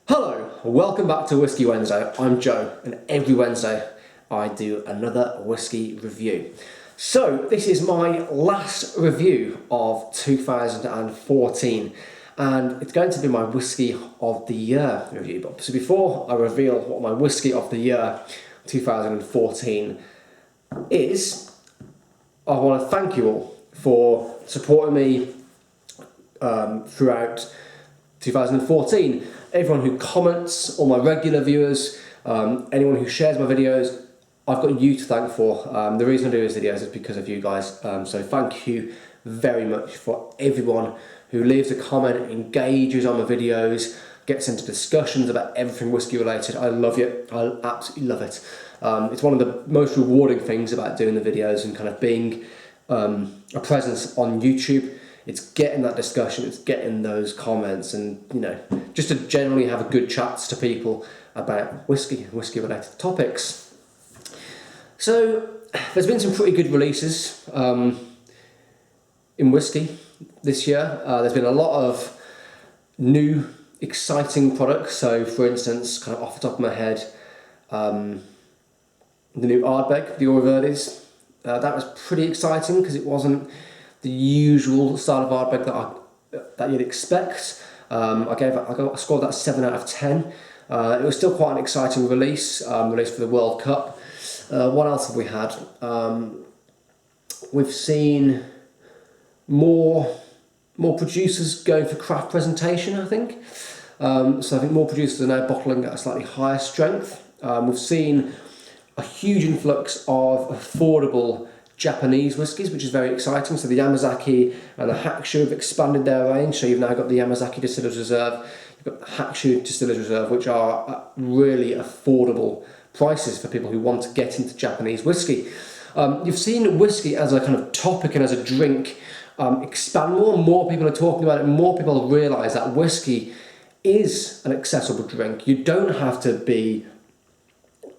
Hello, welcome back to Whisky Wednesday. I'm Joe, and every Wednesday I do another whisky review. So this is my last review of 2014, and it's going to be my Whisky of the Year review. But so before I reveal what my Whisky of the Year 2014 is, I want to thank you all for supporting me throughout 2014. Everyone who comments, all my regular viewers, anyone who shares my videos, I've got you to thank for. The reason I do these videos is because of you guys. So thank you very much for everyone who leaves a comment, engages on my videos, gets into discussions about everything whisky related. I love it. I absolutely love it. It's one of the most rewarding things about doing the videos and kind of being a presence on YouTube. It's getting that discussion, it's getting those comments, and just to generally have a good chats to people about whisky and whisky related topics. So there's been some pretty good releases in whisky this year. There's been a lot of new exciting products. So for instance, kind of off the top of my head, the new Ardbeg, the Verdes, that was pretty exciting because it wasn't the usual style of Ardbeg that you'd expect. I scored that 7 out of 10. It was still quite an exciting release for the World Cup. What else have we had? We've seen more producers going for craft presentation, I think. So I think more producers are now bottling at a slightly higher strength. We've seen a huge influx of affordable Japanese whiskies, which is very exciting. So the Yamazaki and the Hakushu have expanded their range. So you've now got the Yamazaki Distillers Reserve, you've got the Hakushu Distillers Reserve, which are at really affordable prices for people who want to get into Japanese whiskey. You've seen whiskey as a kind of topic and as a drink expand more and more. People are talking about it, more people realise that whiskey is an accessible drink. You don't have to be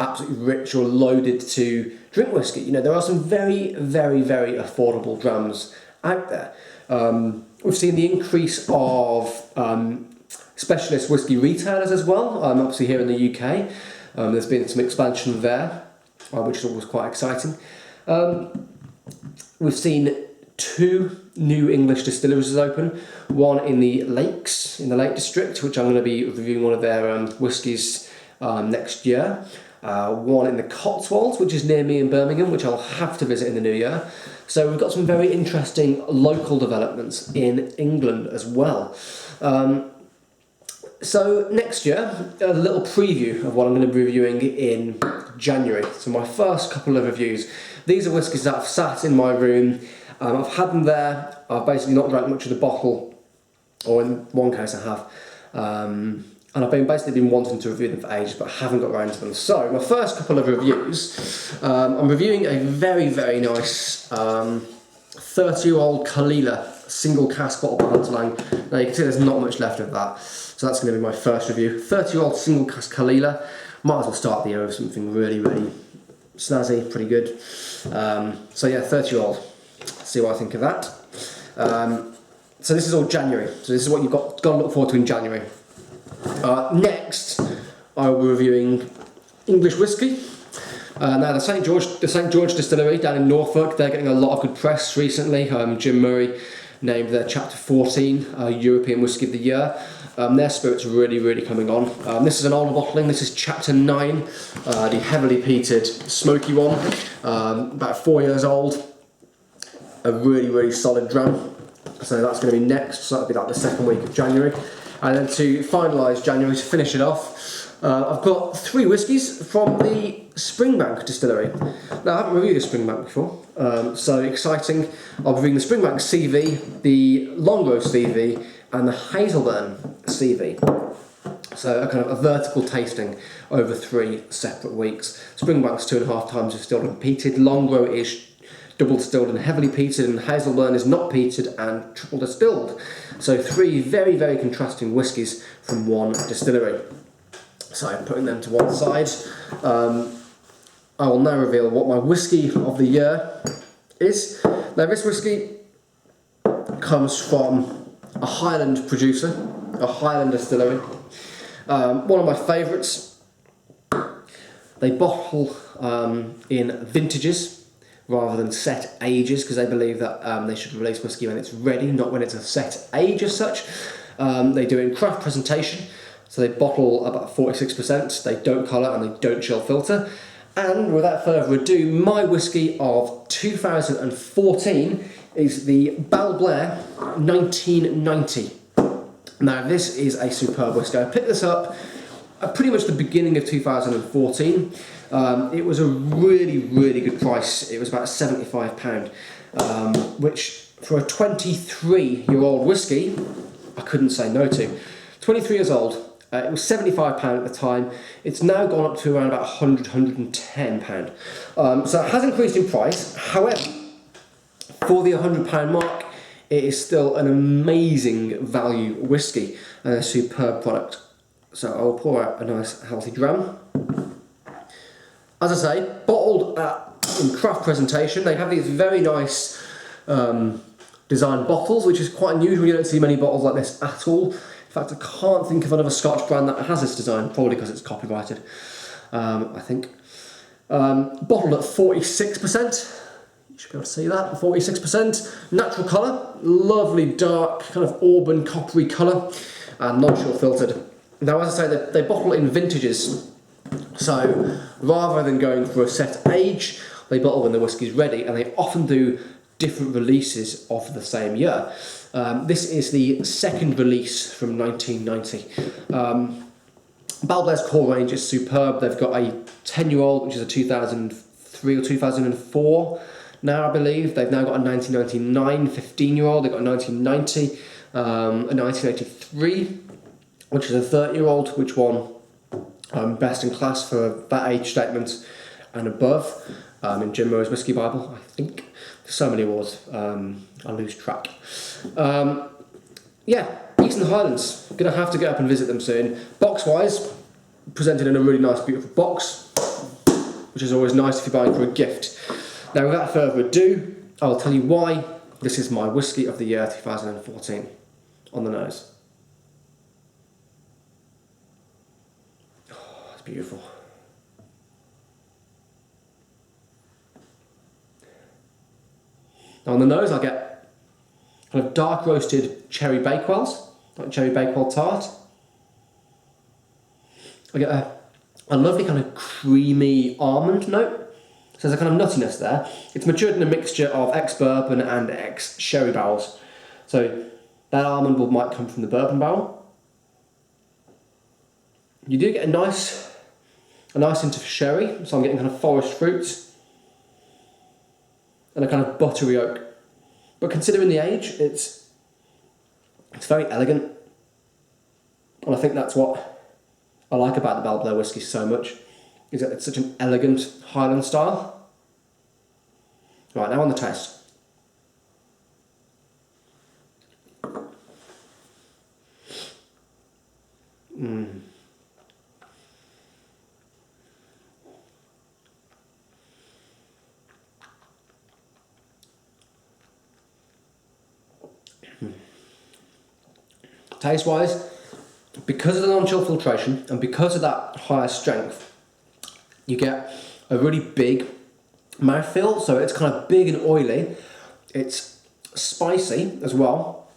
absolutely rich or loaded to drink whiskey. There are some very, very, very affordable drams out there. We've seen the increase of specialist whiskey retailers as well, obviously here in the UK. There's been some expansion there, which is always quite exciting. We've seen 2 new English distilleries open, one in the Lakes, in the Lake District, which I'm going to be reviewing one of their whiskies next year. One in the Cotswolds, which is near me in Birmingham, which I'll have to visit in the new year. So we've got some very interesting local developments in England as well. So next year, a little preview of what I'm going to be reviewing in January. So my first couple of reviews. These are whiskies that have sat in my room. I've had them there. I've basically not drank much of the bottle, or in one case I have. And I've basically been wanting to review them for ages, but I haven't got around to them. So my first couple of reviews, I'm reviewing a very, very nice 30-year-old Kalila single cask bottle by Hunter Lang. Now you can see there's not much left of that, so that's going to be my first review. 30-year-old single cask Kalila. Might as well start the year with something really, really snazzy, pretty good. So yeah, 30-year-old. See what I think of that. So this is all January. So this is what you've got to look forward to in January. Next, I will be reviewing English whiskey. Now the St George Distillery down in Norfolk, they're getting a lot of good press recently. Jim Murray named their Chapter 14 European Whisky of the Year. Their spirit's really, really coming on. This is an older bottling. This is Chapter 9, the heavily peated smoky one, about 4 years old. A really, really solid dram. So that's going to be next. So that'll be like the second week of January. And then to finalise January, to finish it off, I've got 3 whiskies from the Springbank Distillery. Now, I haven't reviewed the Springbank before, so exciting. I'll be reviewing the Springbank CV, the Longrow CV, and the Hazelburn CV. So a kind of a vertical tasting over 3 separate weeks. Springbank's 2.5 times distilled and peated. Longrow is double distilled and heavily peated, and Hazelburn is not peated and triple distilled. So 3 very, very contrasting whiskies from one distillery. So I'm putting them to one side. I will now reveal what my whisky of the year is. Now this whisky comes from a Highland producer, a Highland distillery. One of my favourites. They bottle in vintages rather than set ages, because they believe that they should release whiskey when it's ready, not when it's a set age as such. They do it in craft presentation, so they bottle about 46%, they don't colour and they don't chill filter. And without further ado, my whiskey of 2014 is the Balblair 1990. Now this is a superb whiskey. I picked this up at pretty much the beginning of 2014. It was a really good price. It was about £75, which for a 23-year-old whiskey, I couldn't say no to. 23 years old. It was £75 at the time. It's now gone up to around about £100, £110. So it has increased in price. However, for the £100 mark, it is still an amazing value whiskey and a superb product. So I'll pour out a nice healthy dram. As I say, bottled in craft presentation. They have these very nice design bottles, which is quite unusual. You don't see many bottles like this at all. In fact, I can't think of another Scotch brand that has this design, probably because it's copyrighted, I think. Bottled at 46%. You should be able to see that, 46%. Natural colour, lovely dark, kind of auburn coppery colour, and non-chill filtered. Now, as I say, they bottle in vintages. So, rather than going for a set age, they bottle when the whiskey's ready, and they often do different releases of the same year. This is the second release from 1990. Balblair's core range is superb. They've got a 10-year-old, which is a 2003 or 2004 now, I believe. They've now got a 1999 15-year-old. They've got a 1990, a 1983, which is a 30-year-old, which won best in class for that age statement and above in Jim Rowe's Whiskey Bible, I think. So many awards, I lose track. Yeah, Eastern Highlands, gonna have to get up and visit them soon. Box wise, presented in a really nice, beautiful box, which is always nice if you're buying for a gift. Now, without further ado, I'll tell you why this is my whiskey of the year 2014. On the nose. Oh, it's beautiful. Now on the nose, I get kind of dark roasted cherry bakewells, like cherry bakewell tart. I get a lovely kind of creamy almond note. So there's a kind of nuttiness there. It's matured in a mixture of ex-bourbon and ex-sherry barrels. So that almond might come from the bourbon barrel. You do get a nice hint of sherry, so I'm getting kind of forest fruits and a kind of buttery oak. But considering the age, it's very elegant. And I think that's what I like about the Balblair whisky so much, is that it's such an elegant Highland style. Right, now on the taste. Taste wise, because of the non-chill filtration and because of that higher strength, you get a really big mouthfeel. So it's kind of big and oily. It's spicy as well.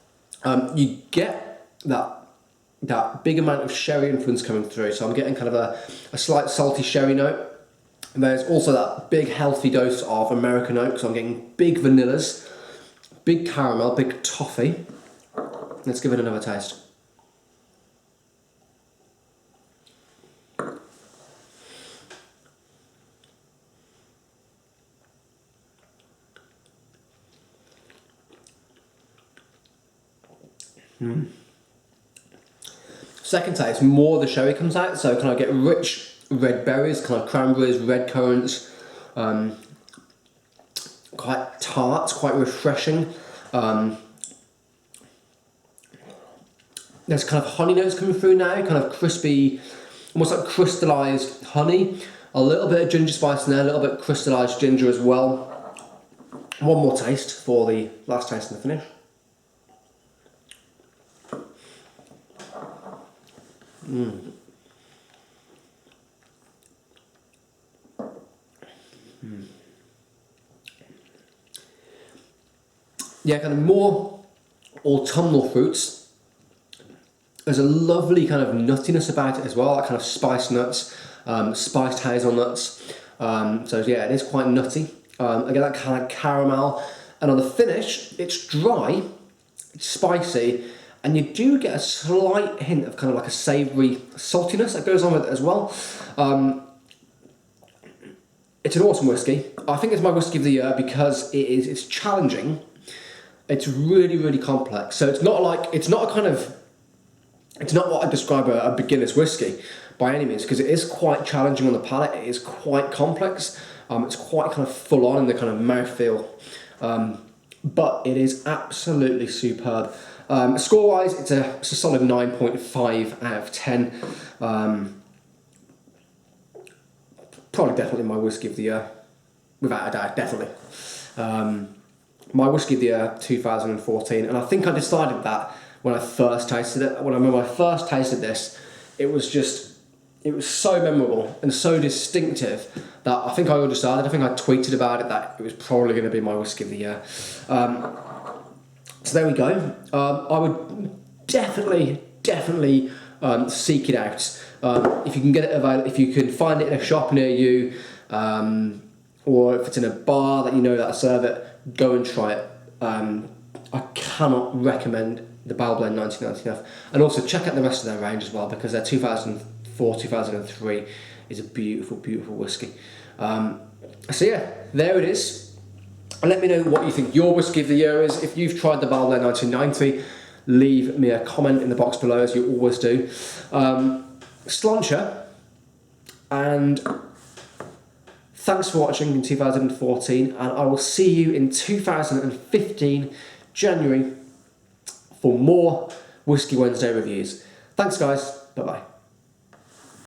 You get that big amount of sherry influence coming through. So I'm getting kind of a slight salty sherry note. And there's also that big healthy dose of American oak. So I'm getting big vanillas, big caramel, big toffee. Let's give it another taste. Second taste, more of the sherry comes out, so kind of get rich red berries, kind of cranberries, red currants, quite tart, quite refreshing. There's kind of honey notes coming through now, kind of crispy, almost like crystallised honey. A little bit of ginger spice in there, a little bit of crystallised ginger as well. One more taste for the last taste and the finish. yeah, kind of more autumnal fruits. There's a lovely kind of nuttiness about it as well, that kind of spiced nuts, spiced hazelnuts. So yeah, it is quite nutty. Again, that kind of caramel. And on the finish, it's dry, it's spicy, and you do get a slight hint of kind of like a savoury saltiness that goes on with it as well. It's an awesome whiskey. I think it's my whiskey of the year because it's challenging. It's really, really complex. So it's not what I describe a beginner's whiskey by any means, because it is quite challenging on the palate. It is quite complex. It's quite kind of full on in the kind of mouthfeel. But it is absolutely superb. Score-wise, it's a solid 9.5 out of 10. Probably definitely my whiskey of the year, without a doubt, definitely. My whiskey of the year 2014, and I think I decided that when I first tasted it. When I first tasted this, it was so memorable and so distinctive that I think I already decided. I think I tweeted about it that it was probably going to be my whiskey of the year. So there we go. I would definitely seek it out. If you can get it available, if you can find it in a shop near you, or if it's in a bar that you know that serve it, go and try it. I cannot recommend the Barrel Blend 1990 enough. And also check out the rest of their range as well, because their 2004, 2003 is a beautiful, beautiful whiskey. So yeah, there it is. And let me know what you think your whiskey of the year is. If you've tried the Barrel Blend 1990, leave me a comment in the box below, as you always do. Sláinte, and thanks for watching in 2014, and I will see you in 2015 January for more Whiskey Wednesday reviews. Thanks guys, bye bye.